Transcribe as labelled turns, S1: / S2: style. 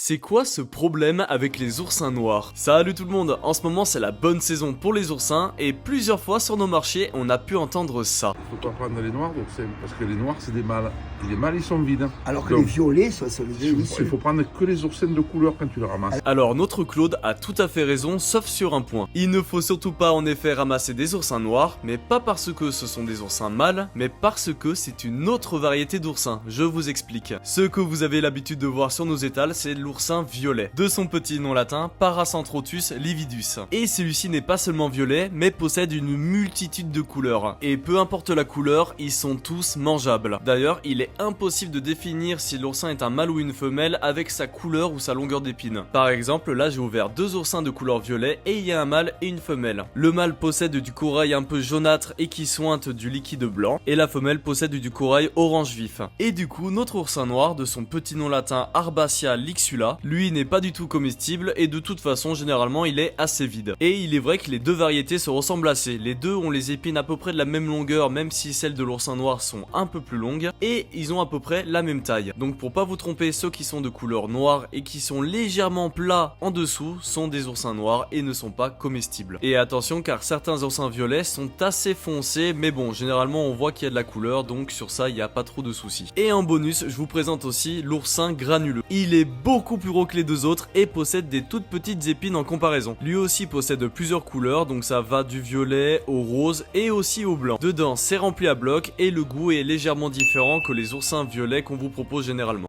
S1: C'est quoi ce problème avec les oursins noirs? Salut tout le monde, en ce moment c'est la bonne saison pour les oursins et plusieurs fois sur nos marchés on a pu entendre ça.
S2: Faut pas prendre les noirs d'oursins parce que les noirs c'est des mâles. Et les mâles ils sont vides.
S3: Alors que
S2: Donc,
S3: les violets, ça les
S2: il
S3: délicieux.
S2: faut prendre que les oursins de couleur quand tu les ramasses.
S1: Alors notre Claude a tout à fait raison sauf sur un point. Il ne faut surtout pas en effet ramasser des oursins noirs, mais pas parce que ce sont des oursins mâles, mais parce que c'est une autre variété d'oursins. Je vous explique. Ce que vous avez l'habitude de voir sur nos étals, c'est l'oursin violet. De son petit nom latin, Paracentrotus lividus. Et celui-ci n'est pas seulement violet, mais possède une multitude de couleurs. Et peu importe la couleur, ils sont tous mangeables. D'ailleurs, il est impossible de définir si l'oursin est un mâle ou une femelle avec sa couleur ou sa longueur d'épine. Par exemple, là j'ai ouvert deux oursins de couleur violet et il y a un mâle et une femelle. Le mâle possède du corail un peu jaunâtre et qui sointe du liquide blanc, et la femelle possède du corail orange vif. Et du coup, notre oursin noir, de son petit nom latin Arbacea lixula, lui n'est pas du tout comestible et de toute façon généralement il est assez vide. Et il est vrai que les deux variétés se ressemblent assez, les deux ont les épines à peu près de la même longueur même si celles de l'oursin noir sont un peu plus longues et ils ont à peu près la même taille. Donc pour pas vous tromper, ceux qui sont de couleur noire et qui sont légèrement plats en dessous sont des oursins noirs et ne sont pas comestibles. Et attention car certains oursins violets sont assez foncés mais bon généralement on voit qu'il y a de la couleur donc sur ça il n'y a pas trop de soucis. Et en bonus je vous présente aussi l'oursin granuleux. Il est beaucoup plus gros que les deux autres et possède des toutes petites épines en comparaison. Lui aussi possède plusieurs couleurs, donc ça va du violet au rose et aussi au blanc. Dedans c'est rempli à bloc et le goût est légèrement différent que les oursins violets qu'on vous propose généralement.